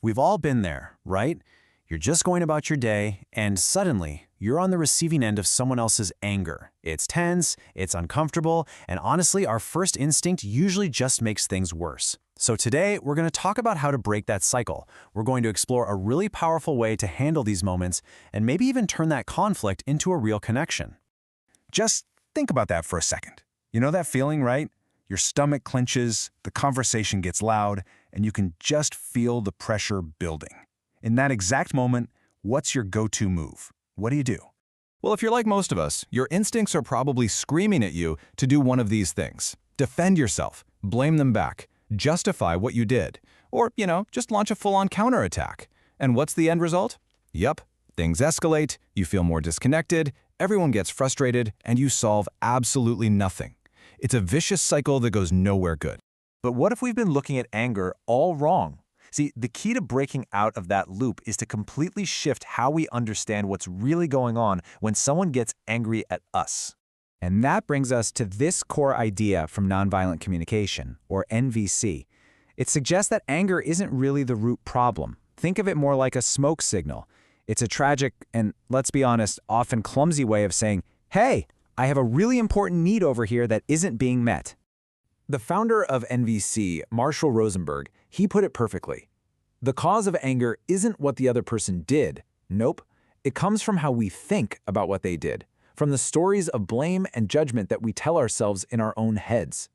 We've all been there, right? You're just going about your day, and suddenly, you're on the receiving end of someone else's anger. It's tense, it's uncomfortable, and honestly, our first instinct usually just makes things worse. So today, we're going to talk about how to break that cycle. We're going to explore a really powerful way to handle these moments and maybe even turn that conflict into a real connection. Just think about that for a second. You know that feeling, right? Your stomach clenches, the conversation gets loud, and you can just feel the pressure building. In that exact moment, what's your go-to move? What do you do? Well, if you're like most of us, your instincts are probably screaming at you to do one of these things. Defend yourself, blame them back, justify what you did, or, just launch a full-on counterattack. And what's the end result? Yep, things escalate, you feel more disconnected, everyone gets frustrated, and you solve absolutely nothing. It's a vicious cycle that goes nowhere good. But what if we've been looking at anger all wrong? See, the key to breaking out of that loop is to completely shift how we understand what's really going on when someone gets angry at us. And that brings us to this core idea from nonviolent communication, or NVC. It suggests that anger isn't really the root problem. Think of it more like a smoke signal. It's a tragic and, let's be honest, often clumsy way of saying, hey, I have a really important need over here that isn't being met. The founder of NVC, Marshall Rosenberg, he put it perfectly. The cause of anger isn't what the other person did. Nope. It comes from how we think about what they did, from the stories of blame and judgment that we tell ourselves in our own heads.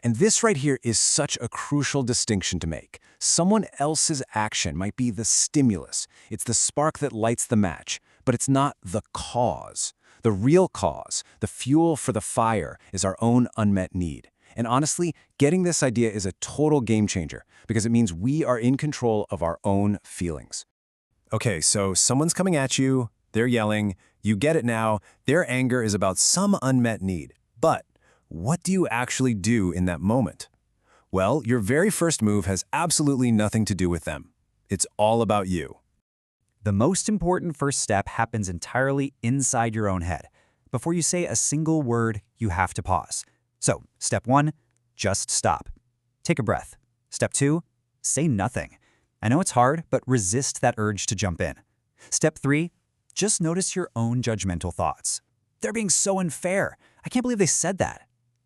And this right here is such a crucial distinction to make. Someone else's action might be the stimulus. It's the spark that lights the match, but it's not the cause. The real cause, the fuel for the fire, is our own unmet need. And honestly, getting this idea is a total game changer because it means we are in control of our own feelings. Okay, so someone's coming at you, they're yelling, you get it now, their anger is about some unmet need. But what do you actually do in that moment? Well, your very first move has absolutely nothing to do with them. It's all about you. The most important first step happens entirely inside your own head. Before you say a single word, you have to pause. So, step 1, just stop. Take a breath. Step 2, say nothing. I know it's hard, but resist that urge to jump in. Step 3, just notice your own judgmental thoughts. They're being so unfair. I can't believe they said that.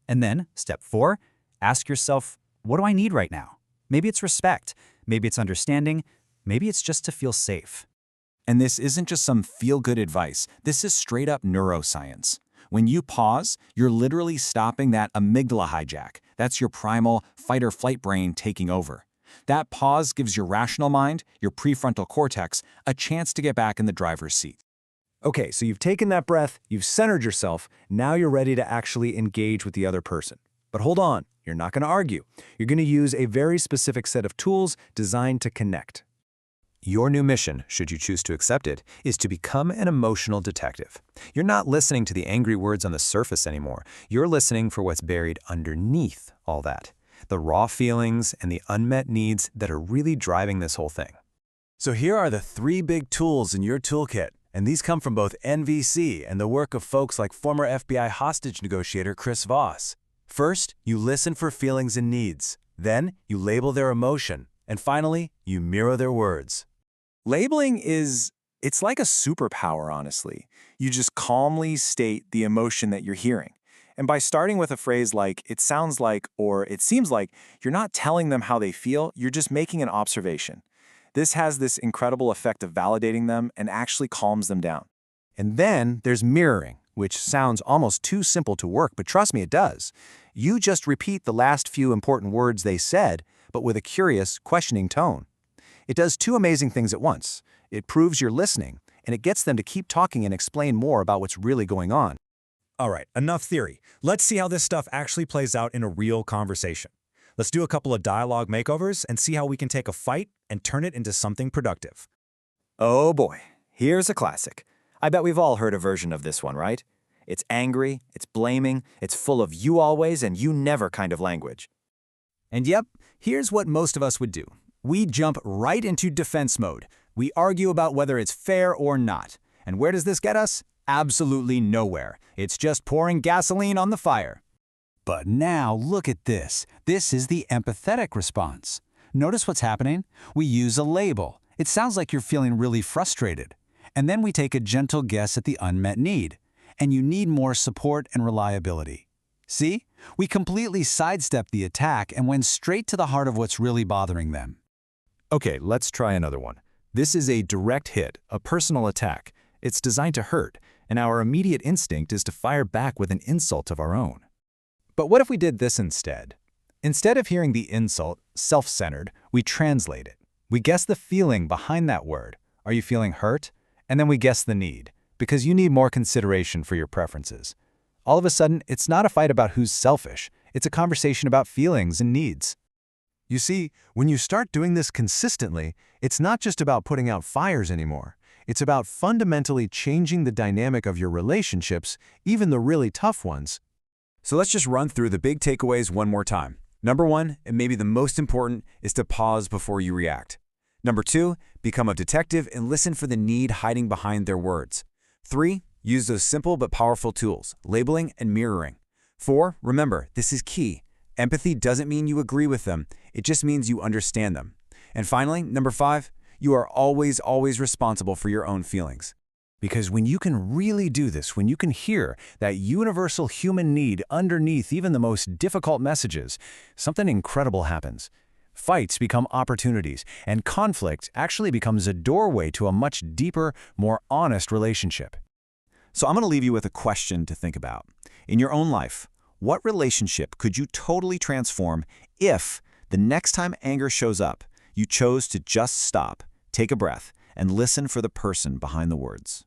And then, step 4, ask yourself, what do I need right now? Maybe it's respect. Maybe it's understanding. Maybe it's just to feel safe. And this isn't just some feel-good advice. This is straight-up neuroscience. When you pause, you're literally stopping that amygdala hijack. That's your primal fight-or-flight brain taking over. That pause gives your rational mind, your prefrontal cortex, a chance to get back in the driver's seat. Okay, so you've taken that breath, you've centered yourself, now you're ready to actually engage with the other person. But hold on, you're not going to argue. You're going to use a very specific set of tools designed to connect. Your new mission, should you choose to accept it, is to become an emotional detective. You're not listening to the angry words on the surface anymore. You're listening for what's buried underneath all that. The raw feelings and the unmet needs that are really driving this whole thing. So here are the 3 big tools in your toolkit, and these come from both NVC and the work of folks like former FBI hostage negotiator Chris Voss. First, you listen for feelings and needs. Then, you label their emotion. And finally, you mirror their words. Labeling it's like a superpower, honestly. You just calmly state the emotion that you're hearing. And by starting with a phrase like, it sounds like, or it seems like, you're not telling them how they feel, you're just making an observation. This has this incredible effect of validating them and actually calms them down. And then there's mirroring, which sounds almost too simple to work, but trust me, it does. You just repeat the last few important words they said, but with a curious, questioning tone. It does 2 amazing things at once. It proves you're listening, and it gets them to keep talking and explain more about what's really going on. All right, enough theory. Let's see how this stuff actually plays out in a real conversation. Let's do a couple of dialogue makeovers and see how we can take a fight and turn it into something productive. Oh boy, here's a classic. I bet we've all heard a version of this one, right? It's angry, it's blaming, it's full of you always and you never kind of language. And yep, here's what most of us would do. We jump right into defense mode. We argue about whether it's fair or not. And where does this get us? Absolutely nowhere. It's just pouring gasoline on the fire. But now look at this. This is the empathetic response. Notice what's happening? We use a label. It sounds like you're feeling really frustrated. And then we take a gentle guess at the unmet need. And you need more support and reliability. See? We completely sidestepped the attack and went straight to the heart of what's really bothering them. Okay, let's try another one. This is a direct hit, a personal attack. It's designed to hurt, and our immediate instinct is to fire back with an insult of our own. But what if we did this instead? Instead of hearing the insult, self-centered, we translate it. We guess the feeling behind that word. Are you feeling hurt? And then we guess the need, because you need more consideration for your preferences. All of a sudden, it's not a fight about who's selfish. It's a conversation about feelings and needs. You see, when you start doing this consistently, it's not just about putting out fires anymore. It's about fundamentally changing the dynamic of your relationships, even the really tough ones. So let's just run through the big takeaways one more time. Number 1, and maybe the most important, is to pause before you react. Number 2, become a detective and listen for the need hiding behind their words. 3, use those simple but powerful tools, labeling and mirroring. 4, remember, this is key. Empathy doesn't mean you agree with them. It just means you understand them. And finally, number 5, you are always responsible for your own feelings. Because when you can really do this, when you can hear that universal human need underneath even the most difficult messages, something incredible happens. Fights become opportunities, and conflict actually becomes a doorway to a much deeper, more honest relationship. So I'm going to leave you with a question to think about. In your own life, what relationship could you totally transform if the next time anger shows up, you chose to just stop, take a breath, and listen for the person behind the words?